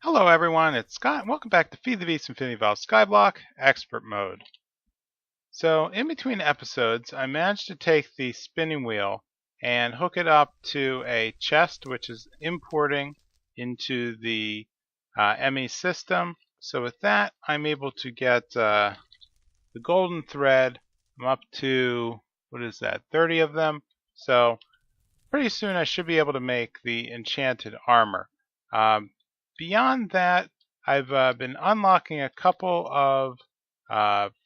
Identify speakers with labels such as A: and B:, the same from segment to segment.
A: Hello everyone, it's Scott, and welcome back to Feed the Beast Infinity Valve Skyblock Expert Mode. So, in between episodes, I managed to take the spinning wheel and hook it up to a chest which is importing into the ME system. So with that, I'm able to get the golden thread. I'm up to, 30 of them. So pretty soon I should be able to make the enchanted armor. Beyond that, I've been unlocking a couple of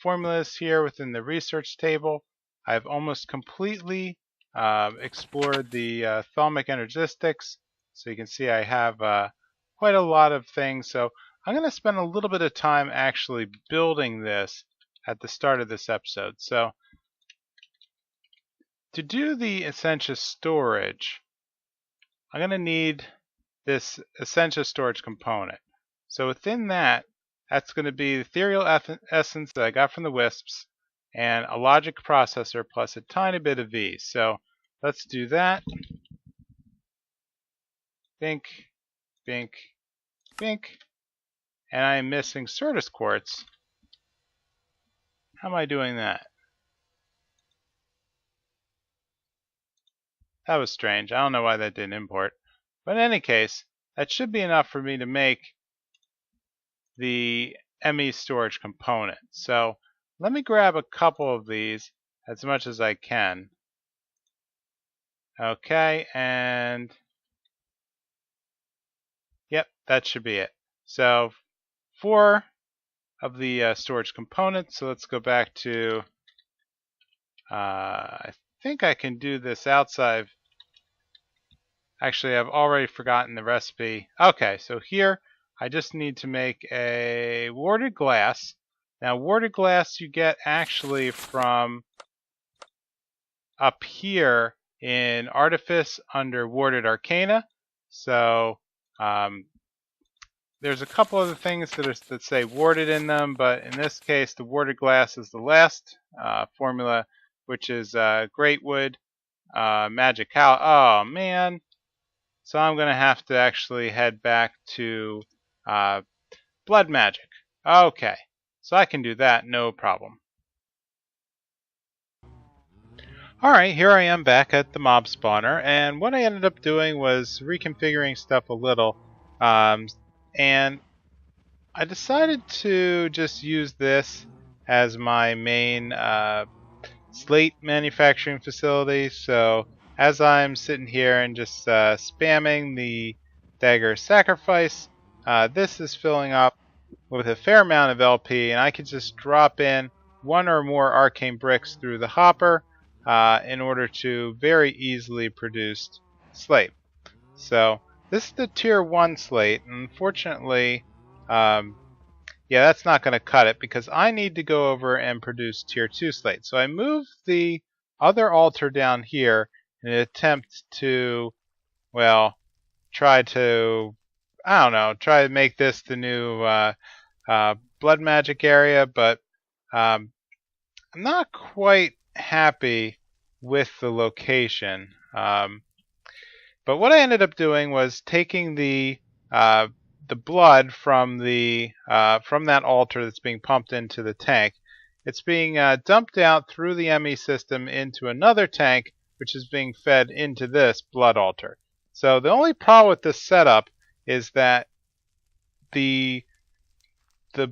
A: formulas here within the research table. I've almost completely explored the thalamic energistics. So you can see I have quite a lot of things. So I'm going to spend a little bit of time actually building this at the start of this episode. So to do the Essentia storage, I'm going to need this Essentia storage component. So within that, that's going to be the ethereal essence that I got from the wisps and a logic processor plus a tiny bit of V. So let's do that. Bink, bink, bink. And I'm missing Certus quartz. How am I doing that? That was strange. I don't know why that didn't import. But in any case, that should be enough for me to make the ME storage component. So let me grab a couple of these as much as I can. Okay, and yep, that should be it. So 4 of the storage components. So let's go back to, I think I can do this outside. Actually, I've already forgotten the recipe. Okay, so here I just need to make a warded glass. Now, warded glass you get actually from up here in Artifice under Warded Arcana. So there's a couple other things that say warded in them, but in this case, the warded glass is the last formula, which is Great Wood, Magic Cow. Oh man! So I'm going to have to actually head back to Blood Magic. Okay, so I can do that, no problem. Alright, here I am back at the mob spawner, and what I ended up doing was reconfiguring stuff a little, and I decided to just use this as my main slate manufacturing facility. So as I'm sitting here and just spamming the Dagger of Sacrifice, this is filling up with a fair amount of LP, and I can just drop in 1 or more arcane bricks through the hopper in order to very easily produce slate. So this is the tier 1 slate. Unfortunately, yeah, that's not going to cut it because I need to go over and produce tier 2 slate. So I moved the other altar down here in an attempt to, well, try to make this the new blood magic area, but I'm not quite happy with the location. But what I ended up doing was taking the blood from that altar that's being pumped into the tank. It's being dumped out through the ME system into another tank, which is being fed into this blood altar. So the only problem with this setup is that the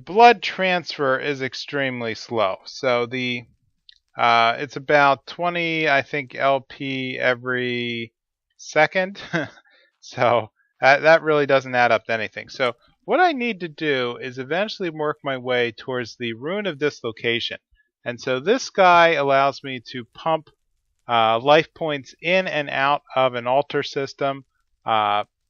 A: blood transfer is extremely slow. So it's about 20, I think, LP every second. So that really doesn't add up to anything. So what I need to do is eventually work my way towards the Rune of Dislocation. And so this guy allows me to pump life points in and out of an altar system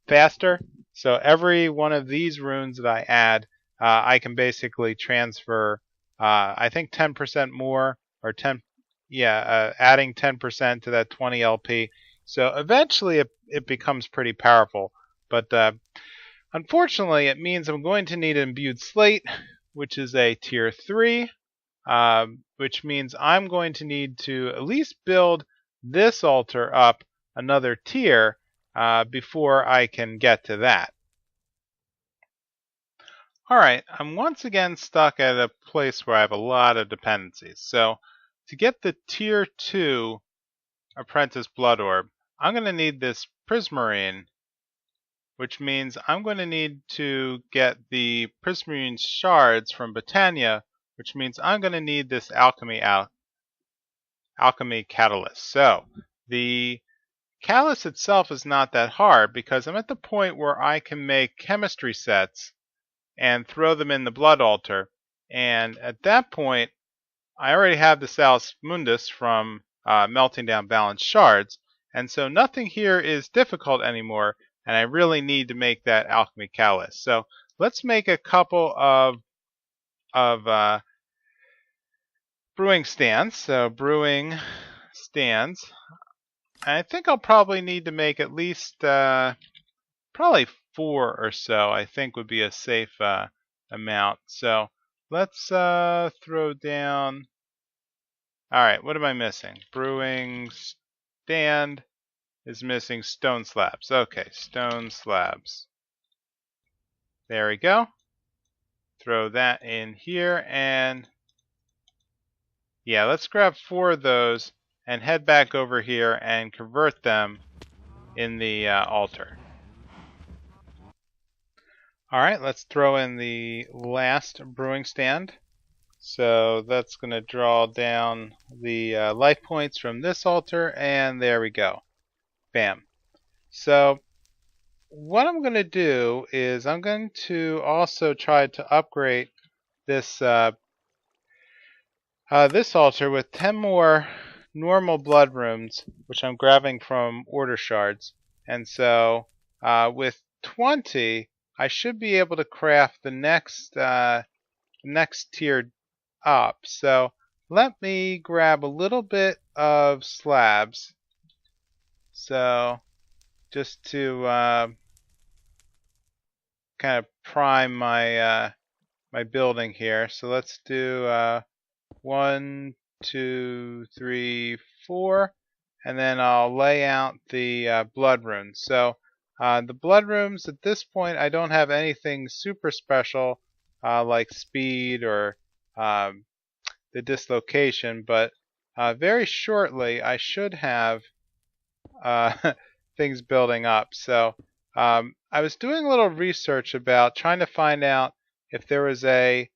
A: faster. So every one of these runes that I add, I can basically transfer, I think 10% more, or adding 10% to that 20 LP. So eventually it becomes pretty powerful. But unfortunately, it means I'm going to need imbued slate, which is a tier 3, which means I'm going to need to at least build this altar up another tier before I can get to that. Alright, I'm once again stuck at a place where I have a lot of dependencies. So, to get the Tier 2 Apprentice Blood Orb, I'm going to need this Prismarine, which means I'm going to need to get the Prismarine shards from Botania, which means I'm going to need this Alchemy Catalyst. So, the Catalyst itself is not that hard because I'm at the point where I can make chemistry sets and throw them in the Blood Altar. And at that point, I already have the Salus Mundus from melting down balanced shards. And so nothing here is difficult anymore. And I really need to make that Alchemy Catalyst. So let's make a couple of brewing stands. So brewing stands. I think I'll probably need to make at least probably 4 or so, I think would be a safe amount. So let's throw down. Alright, what am I missing? Brewing stand is missing stone slabs. Okay, stone slabs. There we go. Throw that in here, and yeah, let's grab 4 of those and head back over here and convert them in the altar. Alright, let's throw in the last brewing stand. So that's going to draw down the life points from this altar, and there we go. Bam. So what I'm going to do is I'm going to also try to upgrade this this altar with 10 more normal blood runes, which I'm grabbing from order shards. And so with 20, I should be able to craft the next tier up. So let me grab a little bit of slabs. So just to kind of prime my my building here. So let's do 1, 2, 3, 4, and then I'll lay out the blood runes. So the blood runes at this point, I don't have anything super special like speed or the dislocation, but very shortly I should have things building up. So I was doing a little research about trying to find out if there was a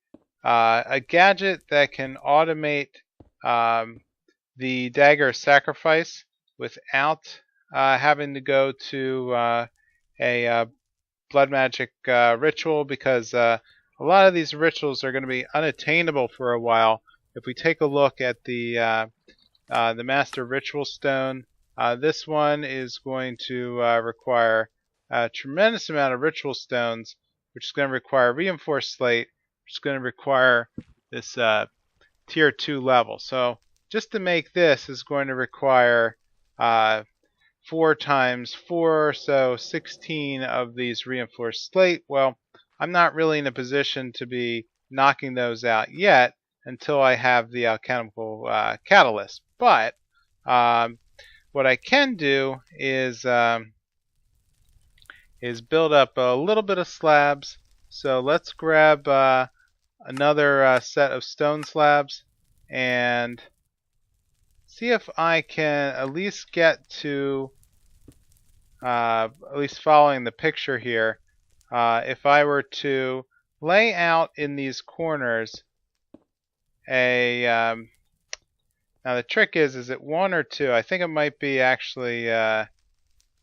A: gadget that can automate the Dagger of Sacrifice without having to go to a blood magic ritual, because a lot of these rituals are going to be unattainable for a while. If we take a look at the Master Ritual Stone, this one is going to require a tremendous amount of ritual stones, which is going to require reinforced slate, which is going to require this tier 2 level. So just to make this is going to require 4 times 4, so 16 of these reinforced slate. Well, I'm not really in a position to be knocking those out yet until I have the Alchemical Catalyst. But what I can do is build up a little bit of slabs. So let's grab another set of stone slabs and see if I can at least get to, at least following the picture here, if I were to lay out in these corners a, now the trick is it 1 or 2? I think it might be actually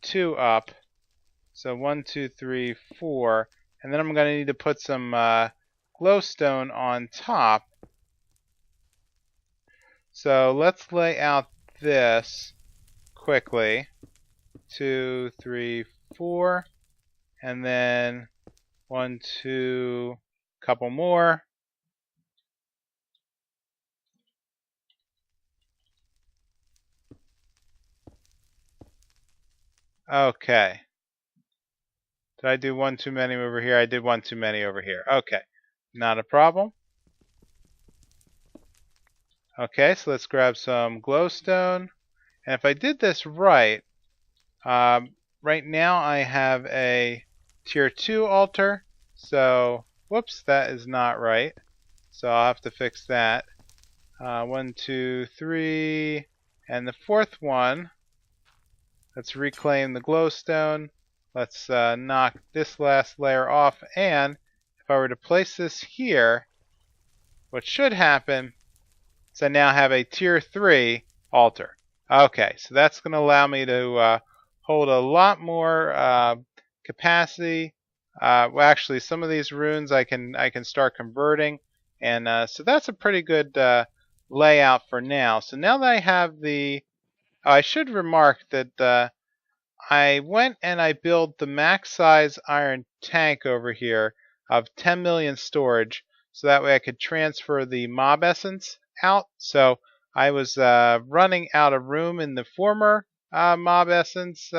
A: 2 up. So 1, 2, 3, 4, and then I'm going to need to put some glowstone on top. So let's lay out this quickly. 2, 3, 4, and then 1, 2, couple more. Okay. Did I do 1 too many over here? I did 1 too many over here. Okay. Not a problem. Okay, so let's grab some glowstone. And if I did this right, right now I have a tier 2 altar. So Whoops, that is not right. So I'll have to fix that. 1, 2, 3. And the fourth one, let's reclaim the glowstone. Let's knock this last layer off. And if I were to place this here, what should happen is I now have a tier 3 altar. Okay, so that's going to allow me to hold a lot more capacity. Well, actually, some of these runes I can start converting, and so that's a pretty good layout for now. So now that I have the, I should remark that I went and I built the max size iron tank over here of 10 million storage, so that way I could transfer the mob essence out. So I was running out of room in the former mob essence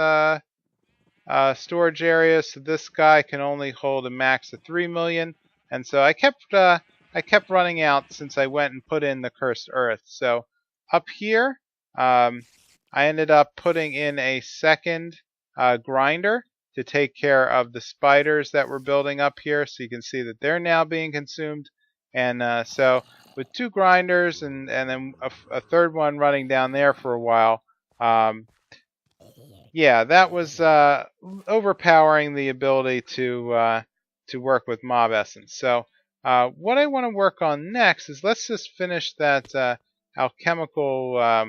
A: storage area, so this guy can only hold a max of 3 million, and so I kept running out since I went and put in the cursed earth. So up here, I ended up putting in a second grinder to take care of the spiders that were building up here, so you can see that they're now being consumed. And so with 2 grinders and then a third one running down there for a while, yeah, that was overpowering the ability to work with mob essence. So what I want to work on next is, let's just finish that alchemical.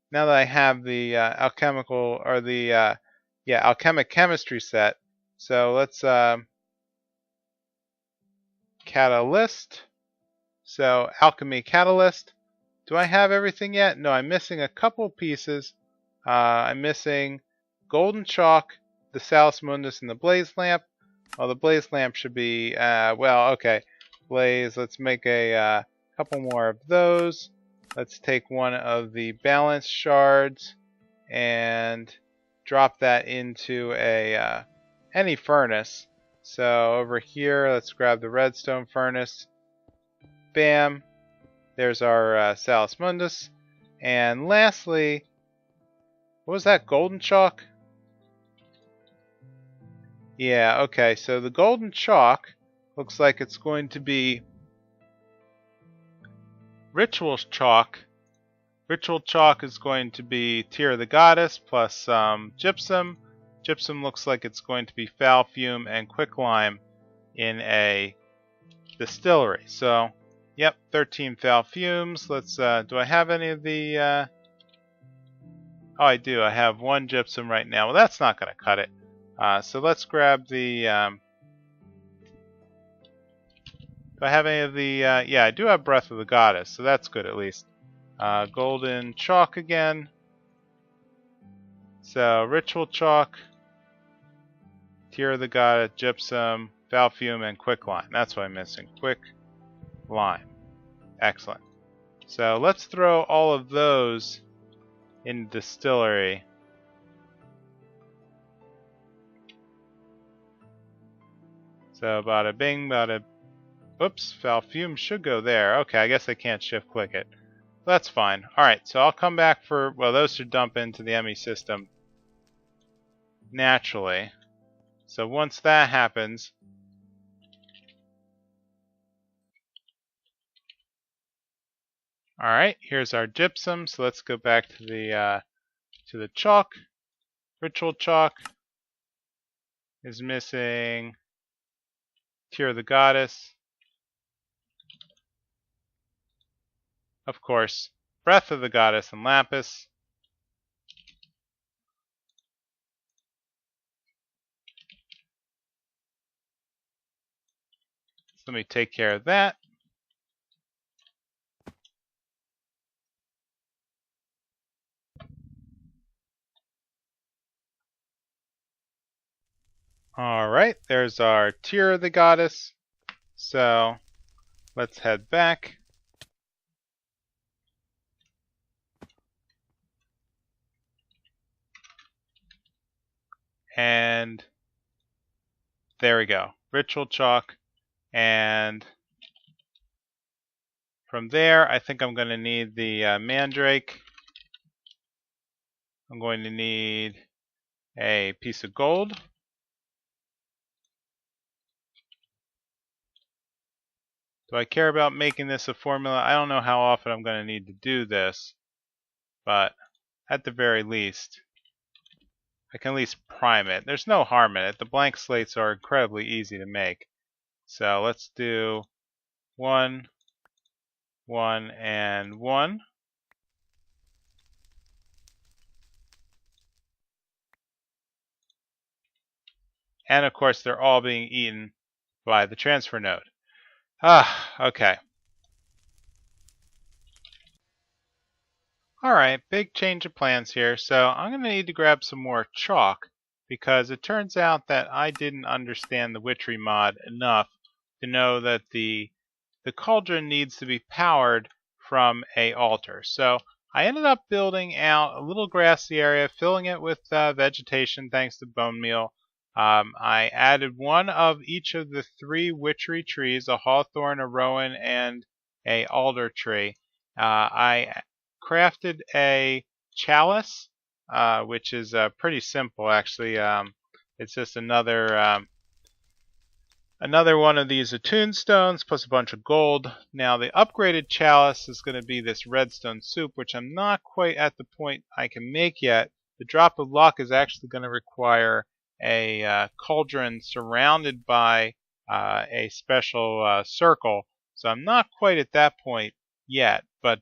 A: Now that I have the alchemical, or the alchemic chemistry set, so let's catalyst. So alchemy catalyst. Do I have everything yet? No, I'm missing a couple pieces. I'm missing golden chalk, the Salus Mundus, and the blaze lamp. Well, the blaze lamp should be, well, okay. Blaze, let's make a couple more of those. Let's take one of the balance shards and drop that into a any furnace. So over here, let's grab the redstone furnace. Bam. There's our Salus Mundus. And lastly, what was that, golden chalk? Yeah, okay, so the golden chalk looks like it's going to be ritual chalk. Ritual chalk is going to be Tear of the Goddess plus gypsum. Gypsum looks like it's going to be foul fume and quicklime in a distillery. So, yep, 13 foul fumes. Let's, do I have any of the, oh, I do. I have 1 gypsum right now. Well, that's not going to cut it. So let's grab the, do I have any of the, yeah, I do have Breath of the Goddess, so that's good at least. Golden chalk again. So, ritual chalk, Tear of the Goddess, gypsum, foul fume, and quicklime. That's what I'm missing. Quicklime. Excellent. So, let's throw all of those in distillery. So bada bing, bada, oops, foul fume should go there. Okay, I guess I can't shift click it. That's fine. Alright, so I'll come back for, well, those should dump into the ME system naturally. So once that happens, alright, here's our gypsum. So let's go back to the chalk. Ritual chalk is missing Tear of the Goddess. Of course, Breath of the Goddess and lapis. So let me take care of that. Alright, there's our Tear of the Goddess. So let's head back. And there we go. Ritual chalk. And from there, I think I'm going to need the mandrake. I'm going to need a piece of gold. Do I care about making this a formula? I don't know how often I'm going to need to do this, but at the very least, I can at least prime it. There's no harm in it. The blank slates are incredibly easy to make. So let's do 1, 1, and 1. And of course, they're all being eaten by the transfer node. Okay. Alright, big change of plans here. So I'm going to need to grab some more chalk because it turns out that I didn't understand the Witchery mod enough to know that the cauldron needs to be powered from a altar. So I ended up building out a little grassy area, filling it with vegetation thanks to bone meal. I added one of each of the 3 witchery trees, a hawthorn, a rowan, and a alder tree. I crafted a chalice, which is pretty simple actually. It's just another one of these attuned stones plus a bunch of gold. Now the upgraded chalice is going to be this redstone soup, which I'm not quite at the point I can make yet. The drop of luck is actually going to require a cauldron surrounded by a special circle. So I'm not quite at that point yet. But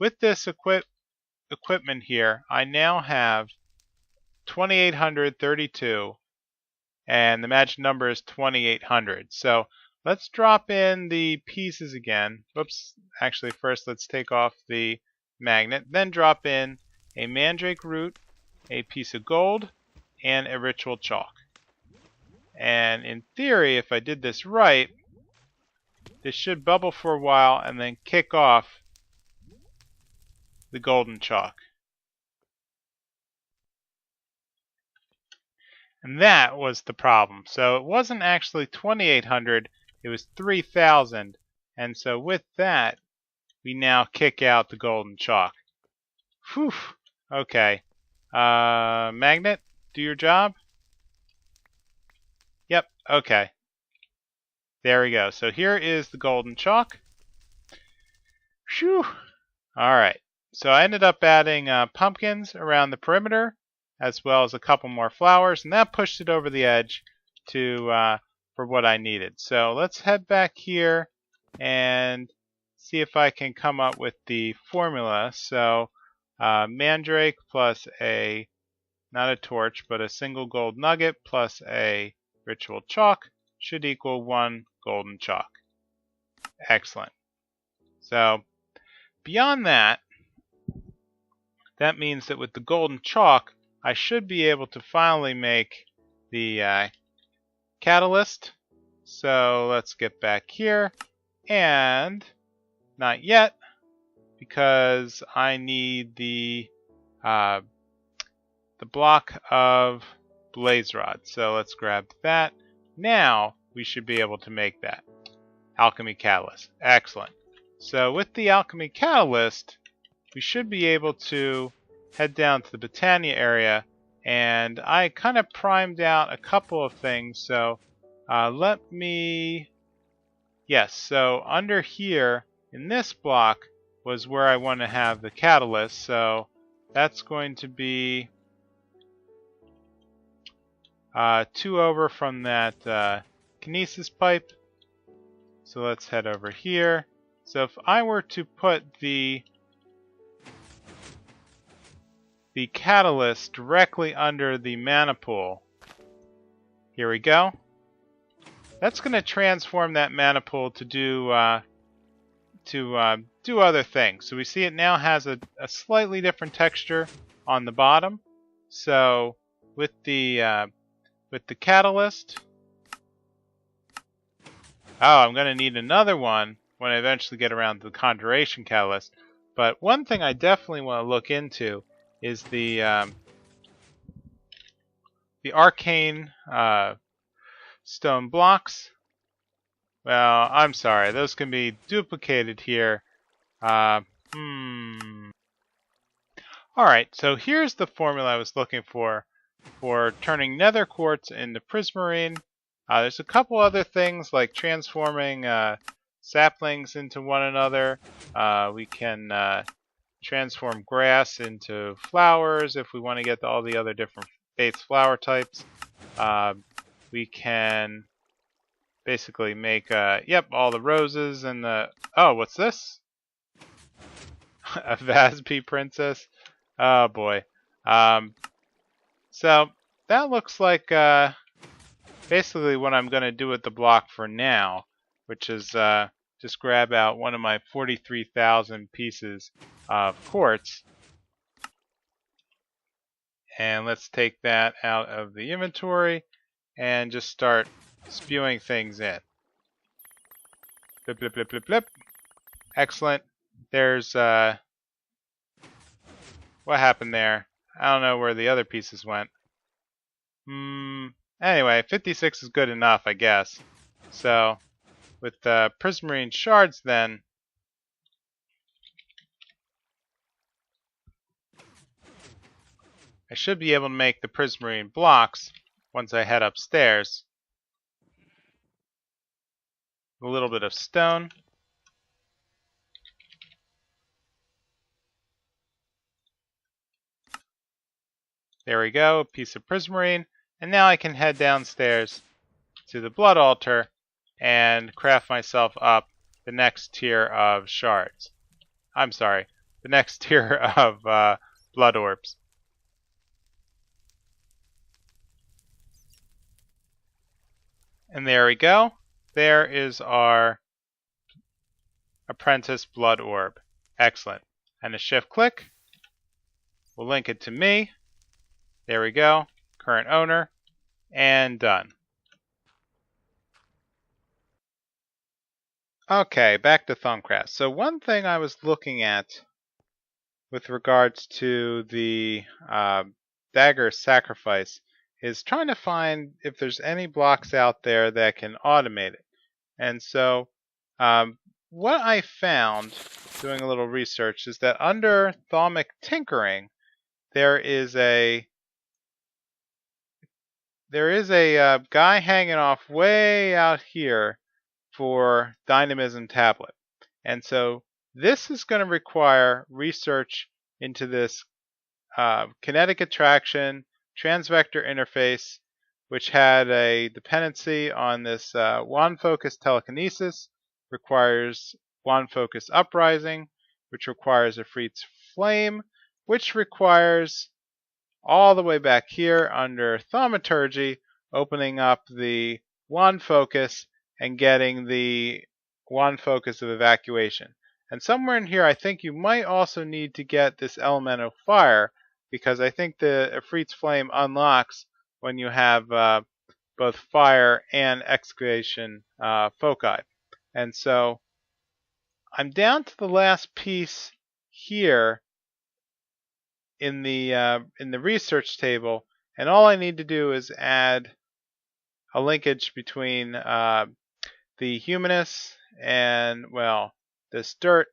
A: with this equipment here, I now have 2832. And the magic number is 2800. So let's drop in the pieces again. Whoops. Actually, first let's take off the magnet. Then drop in a mandrake root, a piece of gold, and a ritual chalk. And in theory, if I did this right, this should bubble for a while and then kick off the golden chalk. And that was the problem. So it wasn't actually 2800, it was 3000. And so with that, we now kick out the golden chalk. Whew. Okay. Magnet, do your job. Yep, okay. There we go. So here is the golden chalk. Phew. Alright. So I ended up adding pumpkins around the perimeter, as well as a couple more flowers, and that pushed it over the edge to for what I needed. So let's head back here and see if I can come up with the formula. So mandrake plus a, not a torch, but a single gold nugget plus a ritual chalk should equal 1 golden chalk. Excellent. So beyond that, that means that with the golden chalk, I should be able to finally make the catalyst. So let's get back here, and not yet, because I need the block of blaze rod. So let's grab that. Now we should be able to make that alchemy catalyst. Excellent. So with the alchemy catalyst, we should be able to head down to the Botania area, and I kind of primed out a couple of things. So so under here in this block was where I want to have the catalyst. So that's going to be 2 over from that kinesis pipe. So let's head over here. So if I were to put the catalyst directly under the mana pool, here we go. That's going to transform that mana pool to do other things. So we see it now has a slightly different texture on the bottom. So with the catalyst, I'm going to need another one when I eventually get around to the conjuration catalyst. But one thing I definitely want to look into is the arcane stone blocks. Well, I'm sorry, those can be duplicated here. Alright, so here's the formula I was looking for turning nether quartz into prismarine. There's a couple other things like transforming saplings into one another. We can transform grass into flowers if we want to get to all the other different base flower types. We can basically make, all the roses and the... Oh, what's this? A Vasby princess? Oh, boy. So, that looks like basically what I'm going to do with the block for now, which is just grab out one of my 43,000 pieces of quartz. And let's take that out of the inventory and just start spewing things in. Blip, blip, blip, blip, blip. Excellent. There's, what happened there? I don't know where the other pieces went. Anyway, 56 is good enough, I guess. So, with the prismarine shards then, I should be able to make the prismarine blocks once I head upstairs. A little bit of stone. There we go, a piece of prismarine. And now I can head downstairs to the blood altar and craft myself up the next tier of shards. I'm sorry, the next tier of blood orbs. And there we go. There is our Apprentice blood orb. Excellent. And a shift click will link it to me. There we go. Current owner. And done. Okay, back to Thumbcraft. So one thing I was looking at with regards to the Dagger of Sacrifice is trying to find if there's any blocks out there that can automate it. And so what I found doing a little research is that under Alchemic Tinkering there is a guy hanging off way out here for Dynamism Tablet. And so this is going to require research into this kinetic attraction transvector interface, which had a dependency on this wand focus telekinesis, requires wand focus uprising, which requires a Efreet's flame, which requires all the way back here under thaumaturgy, opening up the wand focus and getting the wand focus of evacuation. And somewhere in here I think you might also need to get this elemental fire, because I think the Efreet's flame unlocks when you have both fire and excavation foci. And so I'm down to the last piece here in the research table, and all I need to do is add a linkage between the humanist and, well, this dirt.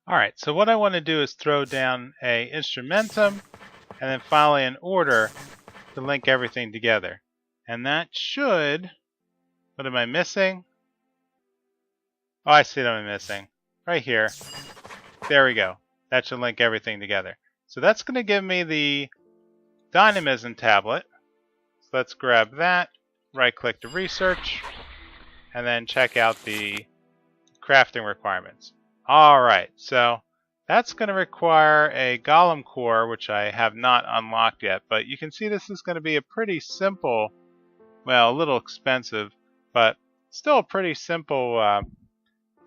A: Alright, so what I want to do is throw down a instrumentum and then finally an order to link everything together. And that should... What am I missing? Oh, I see what I'm missing. Right here. There we go. That should link everything together. So that's going to give me the Dynamism Tablet. So let's grab that, right-click to research, and then check out the crafting requirements. Alright, so that's going to require a Golem Core, which I have not unlocked yet, but you can see this is going to be a pretty simple, well, a little expensive, but still a pretty simple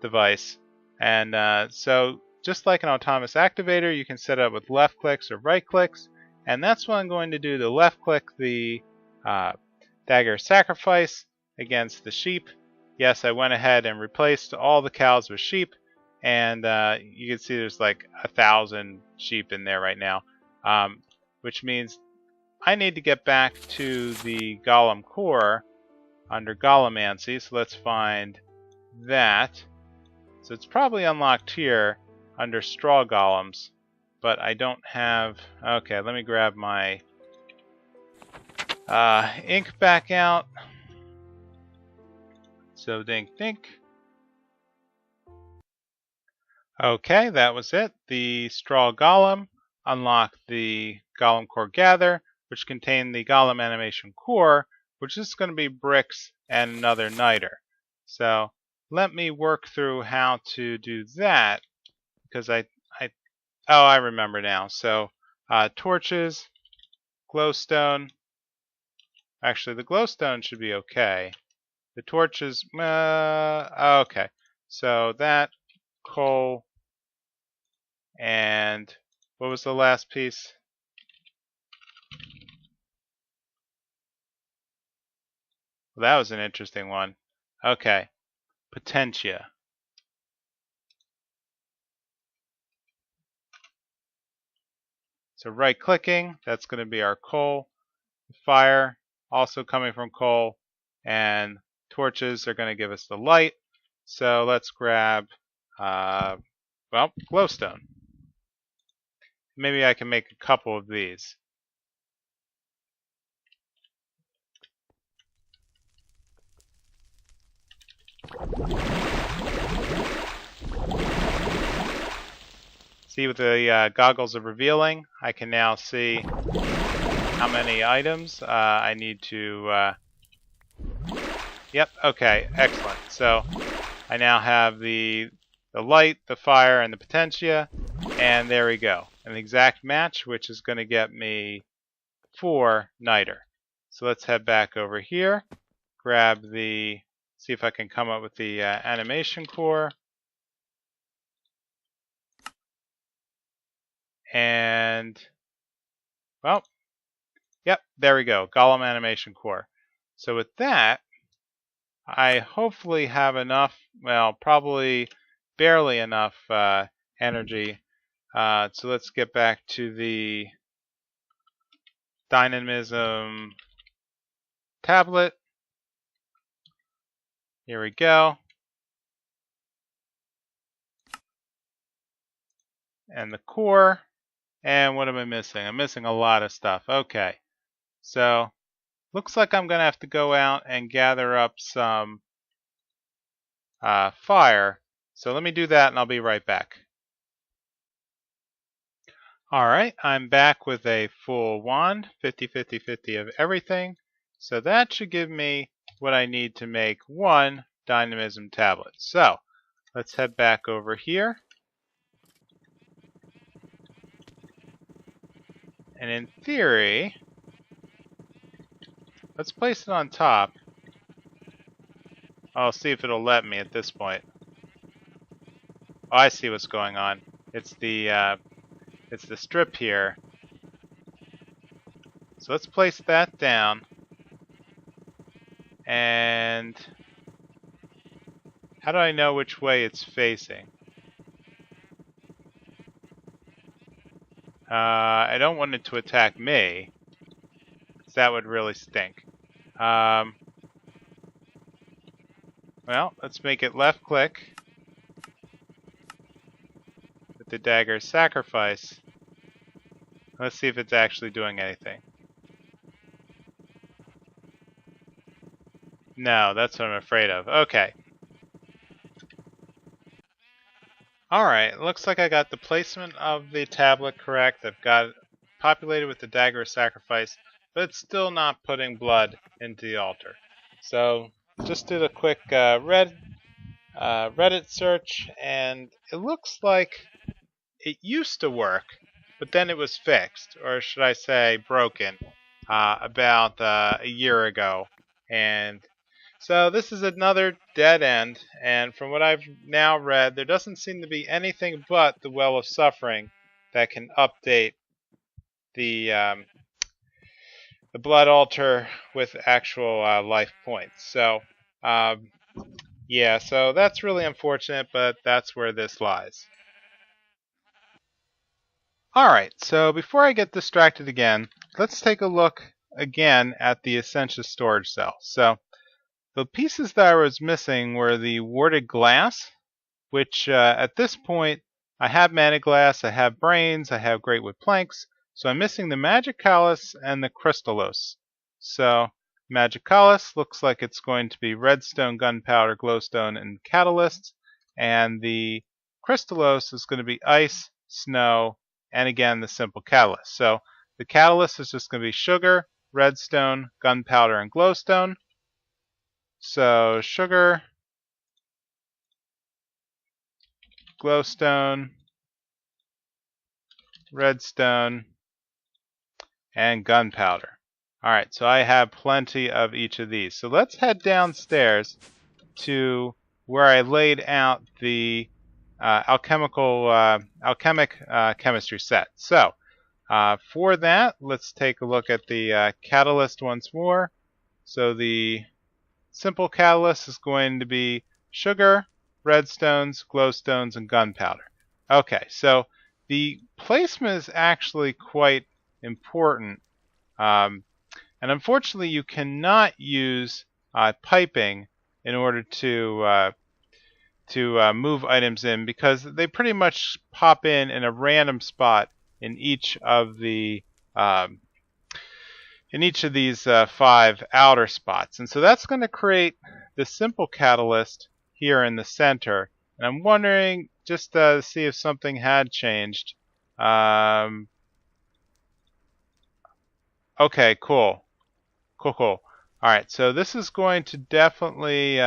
A: device. And so just like an autonomous activator, you can set it up with left clicks or right clicks, and that's what I'm going to do, to left click the Dagger of Sacrifice against the sheep. Yes, I went ahead and replaced all the cows with sheep, and you can see there's like 1,000 sheep in there right now, which means I need to get back to the Golem Core under Golemancy. So let's find that. So it's probably unlocked here under Straw Golems, but I don't have... Okay, let me grab my ink back out. So dink dink. Okay, that was it. The Straw Golem unlocked the Golem Core Gather, which contained the Golem Animation Core, which is going to be bricks and another niter. So let me work through how to do that, because I remember now. So torches, glowstone. Actually, the glowstone should be okay. The torches, okay. So that, coal, and what was the last piece? Well, that was an interesting one. Okay, Potentia. So right clicking, that's going to be our coal. Fire, also coming from coal, and torches are going to give us the light. So let's grab, well, glowstone. Maybe I can make a couple of these. See, with the goggles of revealing, I can now see how many items I need to... Yep, okay, excellent. So I now have the light, the fire, and the potentia, and there we go. An exact match, which is going to get me 4 niter. So let's head back over here, grab the... see if I can come up with the animation core. And, well, yep, there we go, Golem Animation Core. So with that, I hopefully have enough, well, probably barely enough energy. So let's get back to the Dynamism Tablet. Here we go. And the core. And what am I missing? I'm missing a lot of stuff. Okay. So looks like I'm going to have to go out and gather up some fire. So let me do that and I'll be right back. Alright, I'm back with a full wand, 50-50-50 of everything. So that should give me what I need to make 1 Dynamism Tablet. So let's head back over here. And in theory, let's place it on top. I'll see if it'll let me at this point. Oh, I see what's going on. It's the strip here. So let's place that down. And how do I know which way it's facing? I don't want it to attack me, because that would really stink. Well, let's make it left click with the Dagger of Sacrifice. Let's see if it's actually doing anything. No, that's what I'm afraid of. Okay. Alright, looks like I got the placement of the tablet correct. I've got it populated with the Dagger of Sacrifice, but it's still not putting blood into the altar. So, just did a quick Reddit search, and it looks like it used to work, but then it was fixed, or should I say broken, about a year ago. And so this is another dead end, and from what I've now read, there doesn't seem to be anything but the Well of Suffering that can update the blood altar with actual life points. So yeah, so that's really unfortunate, but that's where this lies. Alright, so before I get distracted again, let's take a look again at the Essentia storage cell. So the pieces that I was missing were the warded glass, which at this point I have mana glass, I have brains, I have great wood planks, so I'm missing the Magicalis and the Crystallos. So Magicalis looks like it's going to be redstone, gunpowder, glowstone, and catalysts, and the crystallos is going to be ice, snow, and again the simple catalyst. So the catalyst is just going to be sugar, redstone, gunpowder, and glowstone. So sugar, glowstone, redstone, and gunpowder. Alright, so I have plenty of each of these. So let's head downstairs to where I laid out the alchemic chemistry set. So for that, let's take a look at the catalyst once more. So the simple catalyst is going to be sugar, redstones, glowstones, and gunpowder. Okay, so the placement is actually quite important. And unfortunately, you cannot use piping in order to move items in, because they pretty much pop in a random spot in each of the these 5 outer spots. And so that's going to create the simple catalyst here in the center. And I'm wondering just to see if something had changed. Okay, cool. Cool. Alright, so this is going to definitely...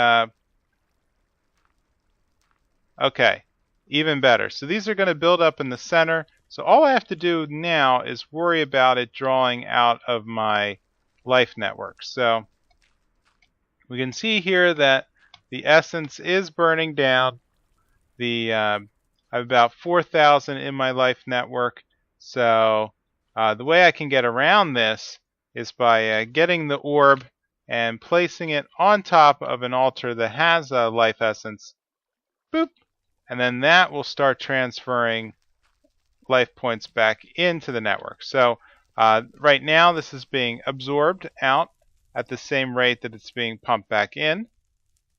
A: okay, even better. So these are going to build up in the center. So all I have to do now is worry about it drawing out of my life network. So we can see here that the essence is burning down. I have about 4,000 in my life network. So the way I can get around this is by getting the orb and placing it on top of an altar that has a life essence. Boop! And then that will start transferring life points back into the network. So right now this is being absorbed out at the same rate that it's being pumped back in.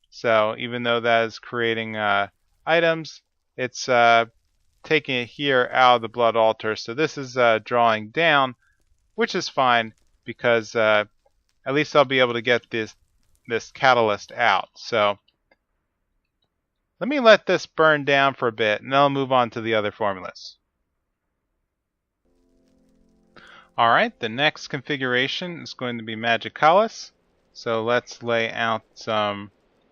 A: So even though that is creating items, it's taking it here out of the blood altar. So this is drawing down, which is fine, because at least I'll be able to get this catalyst out. So let me let this burn down for a bit, and then I'll move on to the other formulas. Alright, the next configuration is going to be Magic Catalyst. So let's lay out some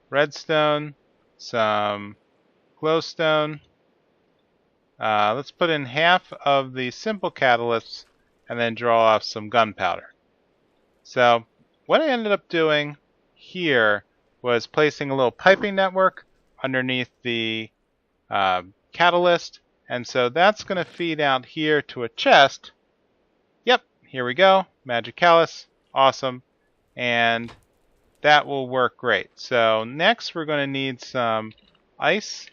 A: redstone, some glowstone. Let's put in half of the simple catalysts and then draw off some gunpowder. So what I ended up doing here was placing a little piping network underneath the catalyst, and so that's going to feed out here to a chest. Yep, here we go. Magic Catalyst, awesome, and that will work great. So next we're going to need some ice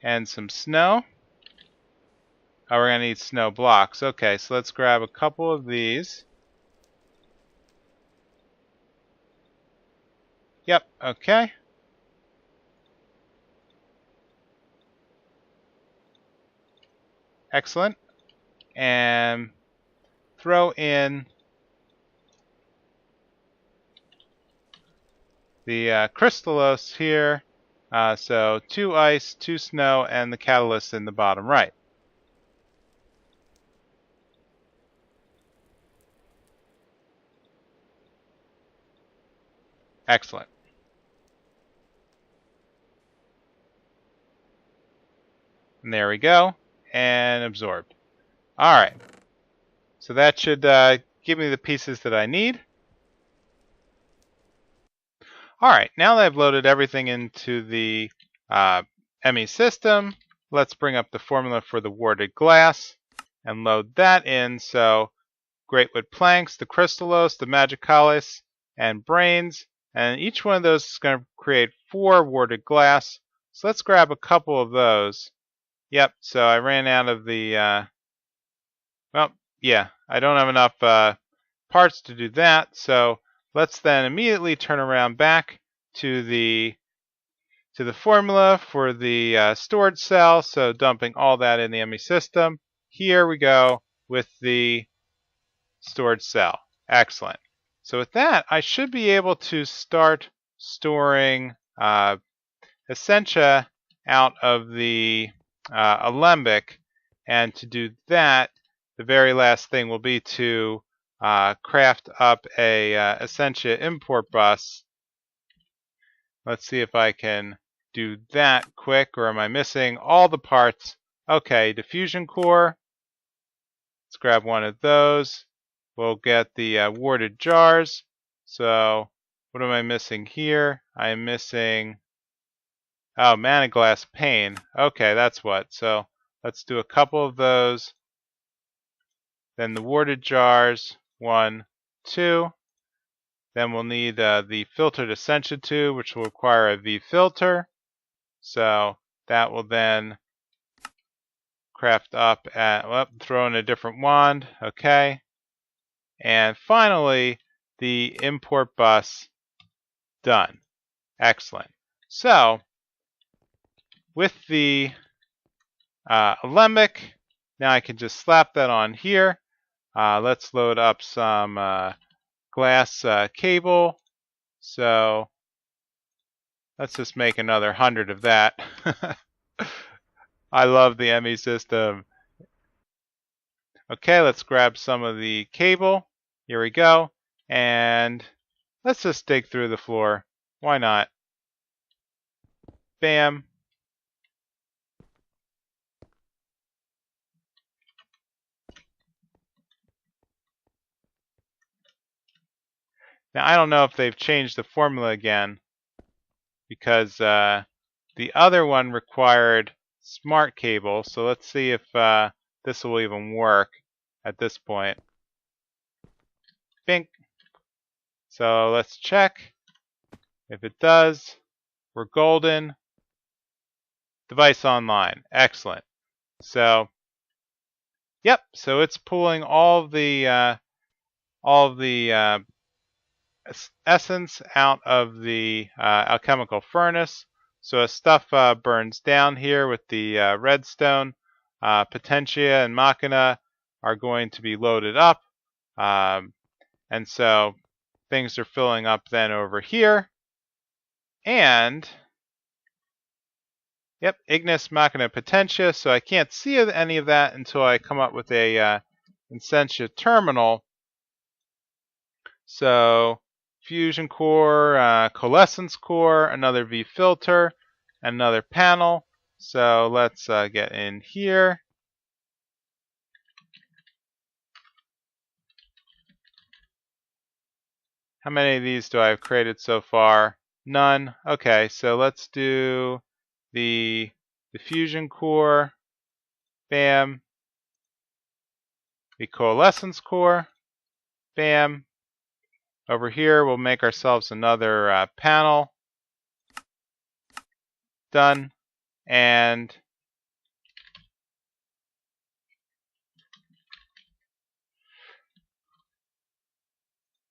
A: and some snow. Oh, we're going to need snow blocks. Okay, so let's grab a couple of these. Yep, okay. Excellent. And throw in the crystallos here. So 2 ice, 2 snow, and the catalyst in the bottom right. Excellent. And there we go. And absorbed. Alright. So that should give me the pieces that I need. Alright, now that I've loaded everything into the ME system, let's bring up the formula for the warded glass and load that in. So greatwood planks, the crystallos, the magicalis, and brains. And each one of those is going to create 4 warded glass. So let's grab a couple of those. Yep, so I ran out of the, well, yeah, I don't have enough parts to do that. So let's then immediately turn around back to the formula for the storage cell. So dumping all that in the ME system. Here we go with the storage cell. Excellent. So with that, I should be able to start storing Essentia out of the Alembic, and to do that, the very last thing will be to craft up a Essentia import bus. Let's see if I can do that quick, or am I missing all the parts? Okay, diffusion core. Let's grab one of those. We'll get the warded jars. So what am I missing here? I'm missing, oh, mana glass pane. Okay, that's what. So let's do a couple of those. Then the warded jars, 1, 2. Then we'll need the filtered Essentia tube, which will require a V filter. So that will then craft up at, well, throw in a different wand. Okay. And finally, the import bus done. Excellent. So with the Alembic, now I can just slap that on here. Let's load up some glass cable. So let's just make another 100 of that. I love the ME system. Okay, let's grab some of the cable. Here we go. And let's just dig through the floor. Why not? Bam. Now, I don't know if they've changed the formula again, because the other one required smart cable. So let's see if this will even work at this point. Bink. So let's check. If it does, we're golden. Device online. Excellent. So, yep. So it's pulling all of the essence out of the alchemical furnace. So as stuff burns down here with the redstone, Potentia and Machina are going to be loaded up. And so things are filling up then over here. And, yep, Ignis, Machina, Potentia. So I can't see any of that until I come up with a Essentia terminal. So fusion core, coalescence core, another V filter, another panel. So let's get in here. How many of these do I have created so far? None. Okay, so let's do the diffusion core. Bam. The coalescence core. Bam. Over here, we'll make ourselves another panel. Done. And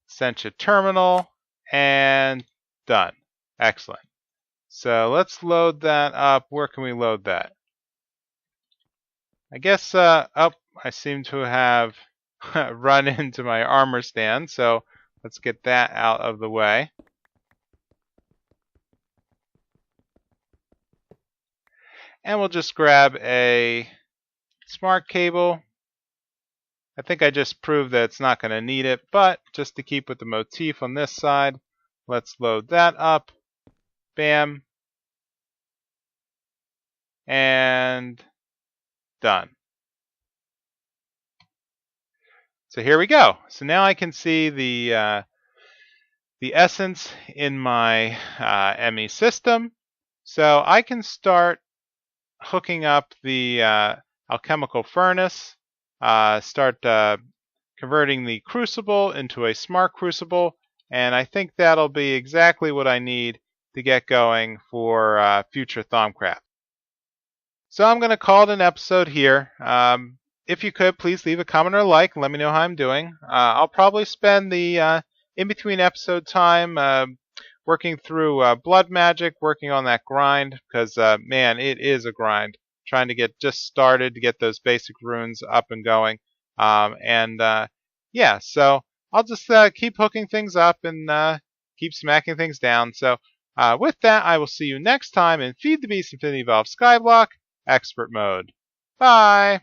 A: Essentia terminal. And done. Excellent. So let's load that up. Where can we load that? I guess, oh, I seem to have run into my armor stand. So let's get that out of the way. And we'll just grab a smart cable. I think I just proved that it's not going to need it, but just to keep with the motif on this side, let's load that up. Bam. And done. So here we go. So now I can see the essence in my ME system. So I can start hooking up the alchemical furnace, start converting the crucible into a smart crucible, and I think that'll be exactly what I need to get going for future Thaumcraft. So I'm going to call it an episode here. If you could, please leave a comment or a like and let me know how I'm doing. I'll probably spend the in-between episode time working through blood magic, working on that grind, because, man, it is a grind. Trying to get just started to get those basic runes up and going. Yeah, so I'll just keep hooking things up and keep smacking things down. So With that, I will see you next time in Feed the Beast Infinity Valve Skyblock Expert Mode. Bye!